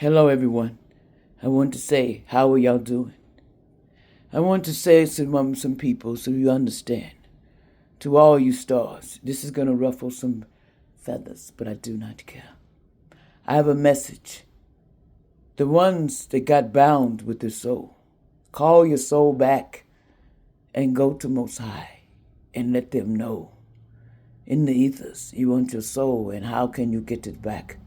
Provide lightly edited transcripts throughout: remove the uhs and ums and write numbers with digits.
Hello, everyone. I want to say, how are y'all doing? I want to say some people so you understand. To all you stars, this is going to ruffle some feathers, but I do not care. I have a message. The ones that got bound with their soul, call your soul back and go to Most High and let them know. In the ethers, you want your soul, and how can you get it back?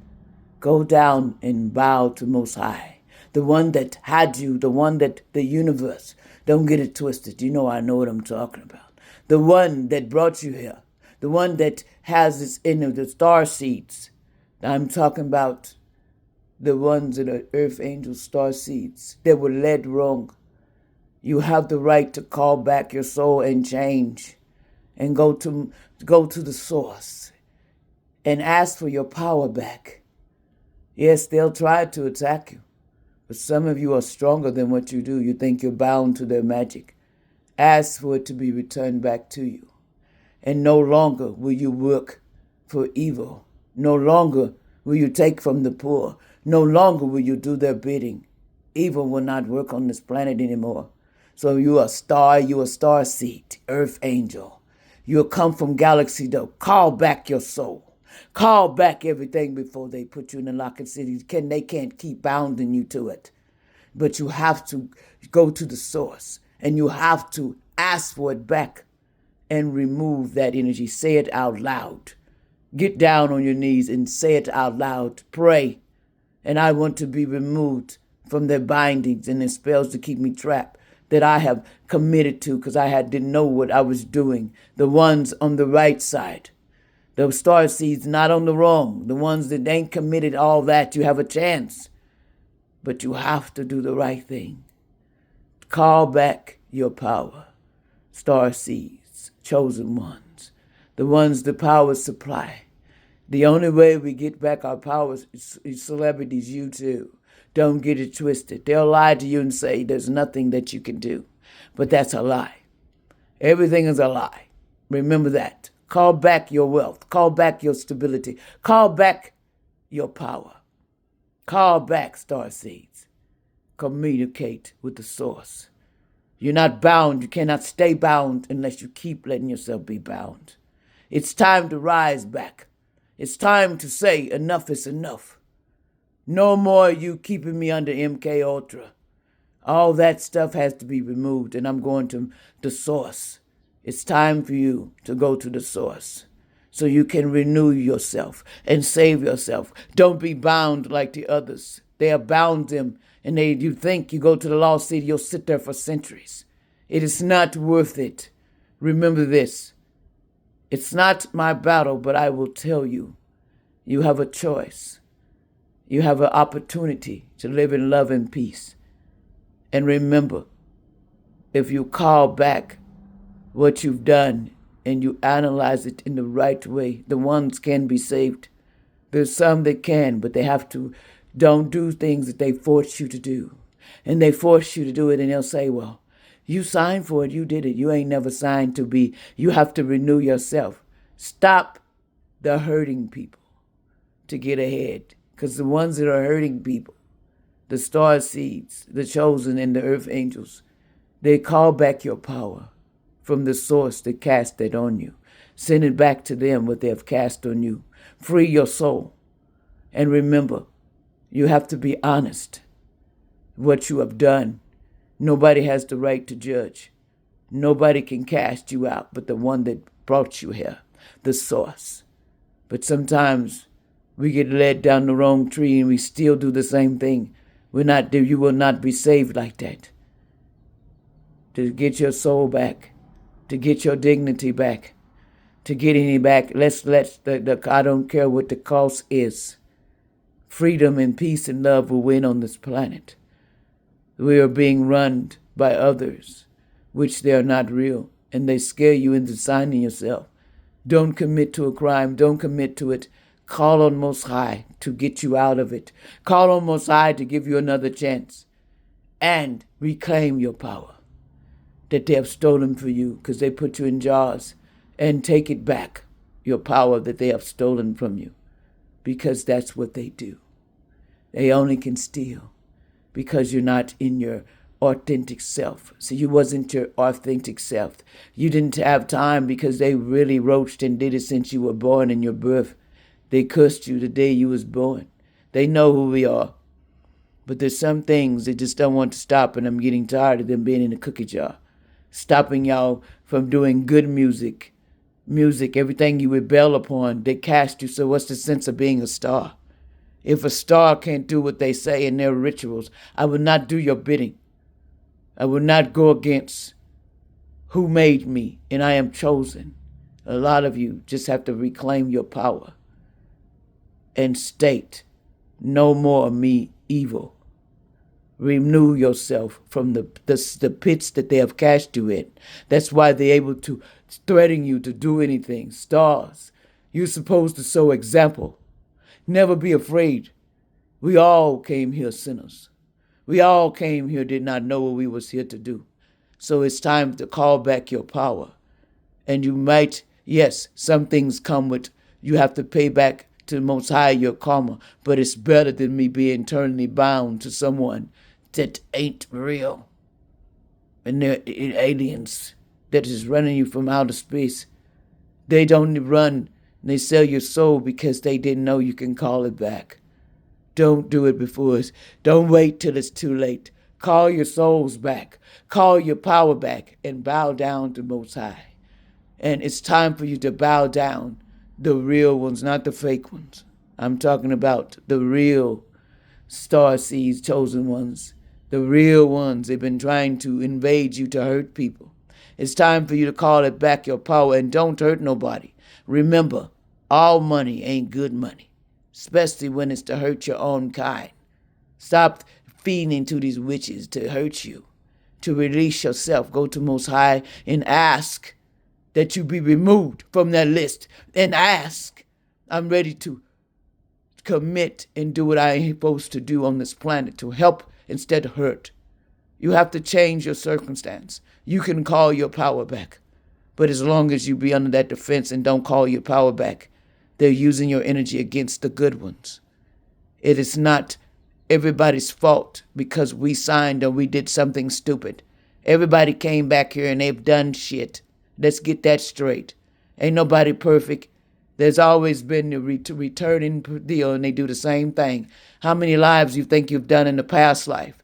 Go down and bow to Most High, the one that had you, the one that the universe. Don't get it twisted. You know I know what I'm talking about. The one that brought you here, the one that has this in the star seeds. I'm talking about the ones that are earth angels, star seeds that were led wrong. You have the right to call back your soul and change, and go to the source and ask for your power back. Yes, they'll try to attack you, but some of you are stronger than what you do. You think you're bound to their magic. Ask for it to be returned back to you. And no longer will you work for evil. No longer will you take from the poor. No longer will you do their bidding. Evil will not work on this planet anymore. So you are star seed, earth angel. You'll come from galaxy though. Call back your soul. Call back everything before they put you in the locked city. They can't keep bounding you to it. But you have to go to the source, and you have to ask for it back and remove that energy. Say it out loud. Get down on your knees and say it out loud. Pray. And I want to be removed from their bindings and their spells to keep me trapped that I have committed to because didn't know what I was doing. The ones on the right side. The star seeds not on the wrong. The ones that ain't committed all that, you have a chance. But you have to do the right thing. Call back your power. Star seeds, chosen ones. The ones the power supply. The only way we get back our powers is celebrities, you too. Don't get it twisted. They'll lie to you and say there's nothing that you can do. But that's a lie. Everything is a lie. Remember that. Call back your wealth. Call back your stability. Call back your power. Call back star seeds. Communicate with the source. You're not bound. You cannot stay bound unless you keep letting yourself be bound. It's time to rise back. It's time to say enough is enough. No more you keeping me under MK Ultra. All that stuff has to be removed, and I'm going to the source. It's time for you to go to the source so you can renew yourself and save yourself. Don't be bound like the others. They have bound them, and you think you go to the lost city, you'll sit there for centuries. It is not worth it. Remember this. It's not my battle, but I will tell you, you have a choice. You have an opportunity to live in love and peace. And remember, if you call back what you've done and you analyze it in the right way, the ones can be saved. There's some that can, but they have to don't do things that they force you to do. And they force you to do it, and they'll say, well, you signed for it, you did it. You ain't never signed to be. You have to renew yourself. Stop the hurting people to get ahead. Because the ones that are hurting people, the star seeds, the chosen, and the earth angels, they call back your power from the source that cast it on you. Send it back to them what they have cast on you. Free your soul. And remember, you have to be honest what you have done. Nobody has the right to judge. Nobody can cast you out but the one that brought you here, the source. But sometimes we get led down the wrong tree and we still do the same thing. You will not be saved like that. To get your soul back, to get your dignity back, to get any back, I don't care what the cost is. Freedom and peace and love will win on this planet. We are being run by others, which they are not real, and they scare you into signing yourself. Don't commit to a crime. Don't commit to it. Call on Most High to get you out of it. Call on Most High to give you another chance. And reclaim your power that they have stolen for you because they put you in jars, and take it back, your power that they have stolen from you, because that's what they do. They only can steal because you're not in your authentic self. So you wasn't your authentic self. You didn't have time because they really roached and did it since you were born in your birth. They cursed you the day you was born. They know who we are. But there's some things they just don't want to stop, and I'm getting tired of them being in a cookie jar. Stopping y'all from doing good music. Everything you rebel upon, they cast you, so what's the sense of being a star? If a star can't do what they say in their rituals, I will not do your bidding. I will not go against who made me, and I am chosen. A lot of you just have to reclaim your power and state, no more of me evil. Renew yourself from the pits that they have cast you in. That's why they're able to threaten you to do anything. Stars, you're supposed to show example. Never be afraid. We all came here sinners. We all came here, did not know what we was here to do. So it's time to call back your power. And you might, yes, some things come with, you have to pay back to the Most High your karma, but it's better than me being eternally bound to someone that ain't real. And they're aliens that is running you from outer space. They don't run, they sell your soul because they didn't know you can call it back. Don't do it before us. Don't wait till it's too late. Call your souls back. Call your power back and bow down to Most High. And it's time for you to bow down. The real ones, not the fake ones. I'm talking about the real star seeds, chosen ones. The real ones. They've been trying to invade you to hurt people. It's time for you to call it back, your power, and don't hurt nobody. Remember, all money ain't good money, especially when it's to hurt your own kind. Stop feeding to these witches to hurt you, to release yourself. Go to Most High and ask that you be removed from that list, and ask, I'm ready to commit and do what I am supposed to do on this planet, to help instead of hurt. You have to change your circumstance. You can call your power back. But as long as you be under that defense and don't call your power back, they're using your energy against the good ones. It is not everybody's fault because we signed or we did something stupid. Everybody came back here and they've done shit. Let's get that straight. Ain't nobody perfect. There's always been the returning deal, and they do the same thing. How many lives you think you've done in the past life?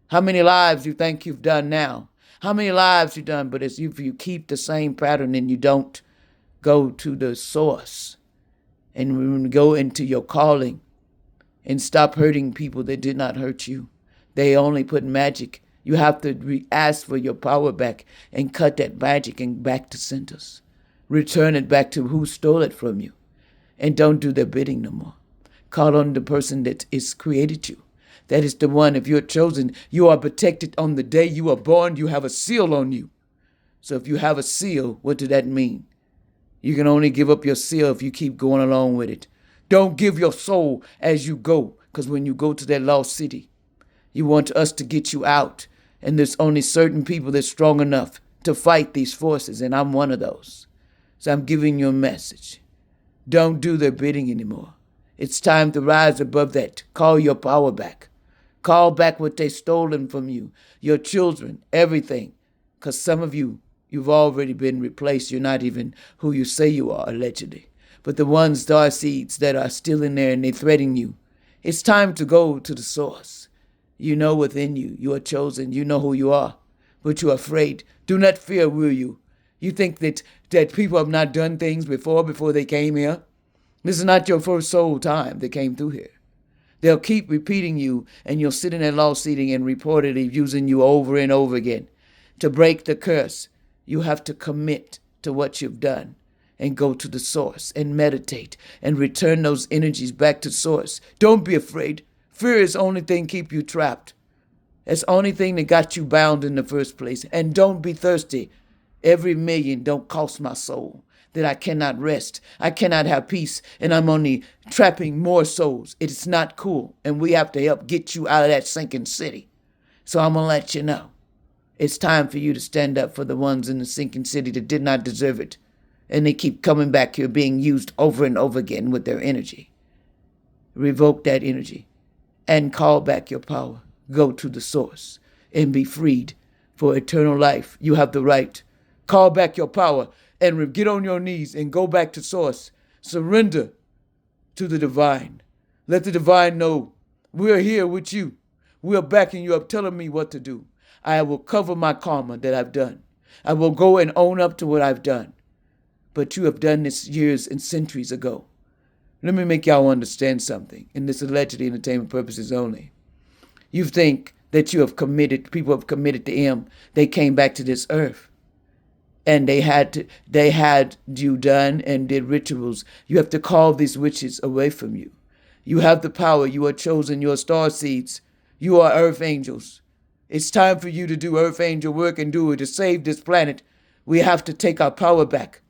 How many lives you think you've done now? How many lives you've done? But if you keep the same pattern and you don't go to the source and go into your calling and stop hurting people that did not hurt you, they only put magic. You have to ask for your power back and cut that magic and back to centers. Return it back to who stole it from you. And don't do their bidding no more. Call on the person that is created you. That is the one, if you're chosen, you are protected on the day you are born. You have a seal on you. So if you have a seal, what does that mean? You can only give up your seal if you keep going along with it. Don't give your soul as you go, because when you go to that lost city, you want us to get you out. And there's only certain people that's strong enough to fight these forces, and I'm one of those. So I'm giving you a message. Don't do their bidding anymore. It's time to rise above that. Call your power back. Call back what they've stolen from you, your children, everything. Because some of you, you've already been replaced. You're not even who you say you are, allegedly. But the ones, star seeds, that are still in there and they threaten you, it's time to go to the source. You know within you, you are chosen. You know who you are, but you're afraid. Do not fear, will you? You think that people have not done things before they came here? This is not your first soul time they came through here. They'll keep repeating you, and you'll sit in that lost seating and reportedly using you over and over again. To break the curse, you have to commit to what you've done and go to the source and meditate and return those energies back to source. Don't be afraid. Fear is the only thing keep you trapped. It's the only thing that got you bound in the first place. And don't be thirsty. Every million don't cost my soul, that I cannot rest. I cannot have peace, and I'm only trapping more souls. It's not cool, and we have to help get you out of that sinking city. So I'm going to let you know. It's time for you to stand up for the ones in the sinking city that did not deserve it, and they keep coming back here being used over and over again with their energy. Revoke that energy and call back your power. Go to the source and be freed for eternal life. You have the right. Call back your power and get on your knees and go back to source. Surrender to the divine. Let the divine know we're here with you. We're backing you up, telling me what to do. I will cover my karma that I've done. I will go and own up to what I've done. But you have done this years and centuries ago. Let me make y'all understand something, and this allegedly entertainment purposes only. You think that people have committed to him. They came back to this earth. And they had you done and did rituals. You have to call these witches away from you. You have the power. You are chosen. You are star seeds. You are earth angels. It's time for you to do earth angel work and do it to save this planet. We have to take our power back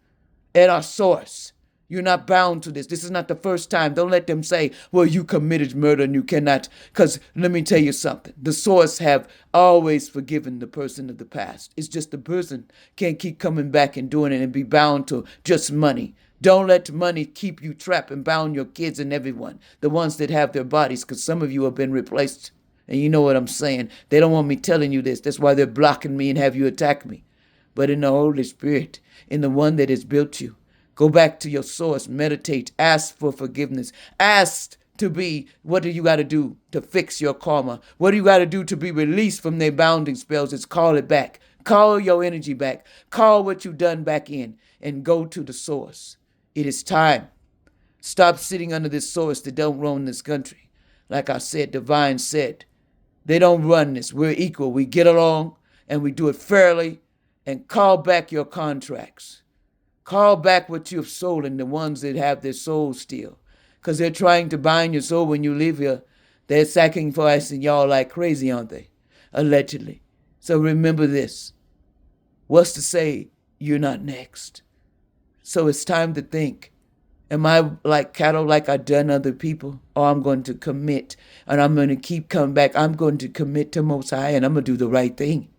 at our source. You're not bound to this. This is not the first time. Don't let them say, well, you committed murder and you cannot. Because let me tell you something. The source have always forgiven the person of the past. It's just the person can't keep coming back and doing it and be bound to just money. Don't let money keep you trapped and bound your kids and everyone. The ones that have their bodies, because some of you have been replaced. And you know what I'm saying. They don't want me telling you this. That's why they're blocking me and have you attack me. But in the Holy Spirit, in the one that has built you, go back to your source, meditate, ask for forgiveness, ask to be, what do you got to do to fix your karma? What do you got to do to be released from their bounding spells? It's call it back. Call your energy back. Call what you've done back in and go to the source. It is time. Stop sitting under this source that don't run this country. Like I said, Divine said, they don't run this. We're equal. We get along and we do it fairly, and call back your contracts. Call back what you have stolen, the ones that have their souls still. Because they're trying to bind your soul when you leave here. They're sacrificing y'all like crazy, aren't they? Allegedly. So remember this. What's to say you're not next? So it's time to think. Am I like cattle like I've done other people? Or I'm going to commit and I'm going to keep coming back. I'm going to commit to Most High and I'm going to do the right thing.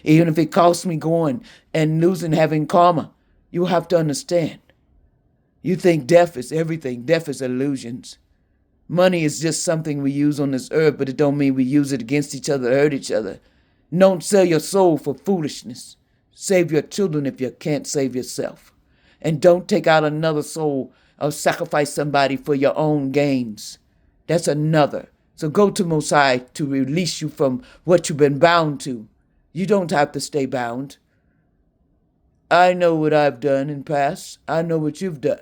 Even if it costs me going and losing, having karma. You have to understand. You think death is everything. Death is illusions. Money is just something we use on this earth, but it don't mean we use it against each other, hurt each other. Don't sell your soul for foolishness. Save your children if you can't save yourself. And don't take out another soul or sacrifice somebody for your own gains. That's another. So go to Most High to release you from what you've been bound to. You don't have to stay bound. I know what I've done in past. I know what you've done.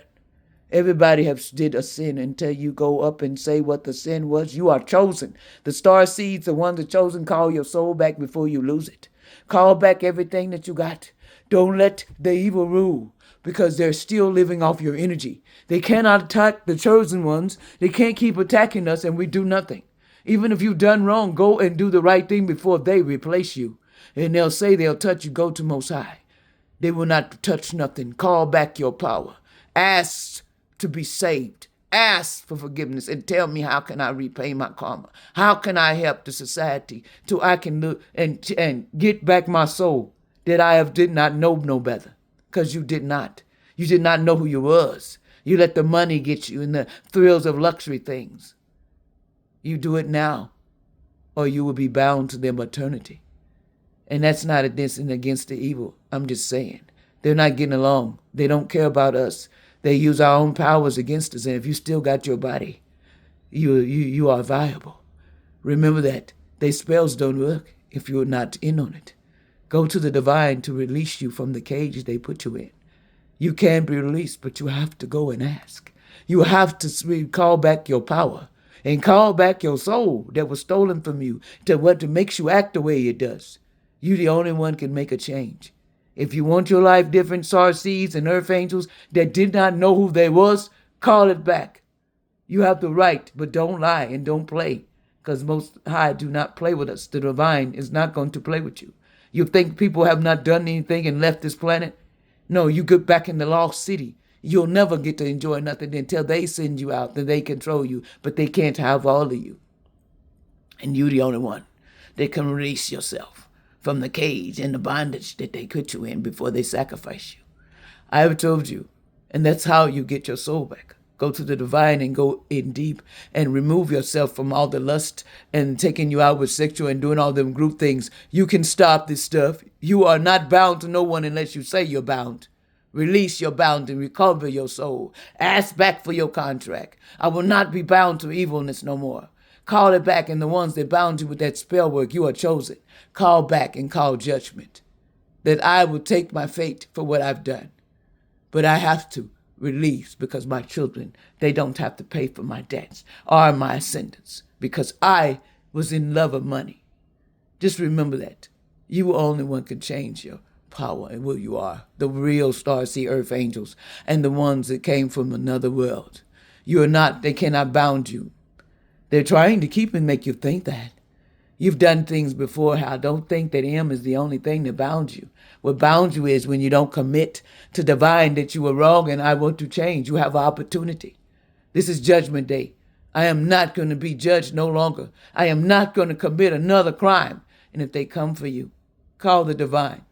Everybody has did a sin until you go up and say what the sin was. You are chosen. The star seeds, the ones that chosen, call your soul back before you lose it. Call back everything that you got. Don't let the evil rule because they're still living off your energy. They cannot attack the chosen ones. They can't keep attacking us and we do nothing. Even if you've done wrong, go and do the right thing before they replace you. And they'll say they'll touch you. Go to Most High. They will not touch nothing. Call back your power. Ask to be saved. Ask for forgiveness and tell me how can I repay my karma? How can I help the society till I can look and get back my soul that did not know no better? Because you did not. You did not know who you was. You let the money get you and the thrills of luxury things. You do it now or you will be bound to them eternity. And that's not against the evil. I'm just saying. They're not getting along. They don't care about us. They use our own powers against us. And if you still got your body, you are viable. Remember that. Their spells don't work if you're not in on it. Go to the divine to release you from the cage they put you in. You can be released, but you have to go and ask. You have to call back your power and call back your soul that was stolen from you to what makes you act the way it does. You the only one can make a change. If you want your life different, star seeds and earth angels that did not know who they was, call it back. You have the right, but don't lie and don't play. Because Most High do not play with us. The divine is not going to play with you. You think people have not done anything and left this planet? No, you get back in the lost city. You'll never get to enjoy nothing until they send you out, then they control you. But they can't have all of you. And you the only one that can release yourself from the cage and the bondage that they put you in before they sacrifice you. I have told you, and that's how you get your soul back. Go to the divine and go in deep and remove yourself from all the lust and taking you out with sexual and doing all them group things. You can stop this stuff. You are not bound to no one unless you say you're bound. Release your bound and recover your soul. Ask back for your contract. I will not be bound to evilness no more. Call it back, and the ones that bound you with that spell work, you are chosen. Call back and call judgment. That I will take my fate for what I've done. But I have to release because my children, they don't have to pay for my debts or my ascendants because I was in love of money. Just remember that. You only one can change your power and who you are. The real starseed earth angels and the ones that came from another world. You are not, they cannot bound you. They're trying to keep and make you think that. You've done things before. I don't think that him is the only thing that bound you. What bound you is when you don't commit to divine that you were wrong and I want to change. You have an opportunity. This is judgment day. I am not going to be judged no longer. I am not going to commit another crime. And if they come for you, call the divine.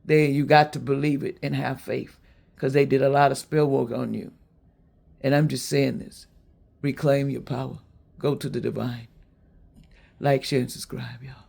You got to believe it and have faith because they did a lot of spell work on you. And I'm just saying this. Reclaim your power. Go to the divine. Like, share, and subscribe, y'all.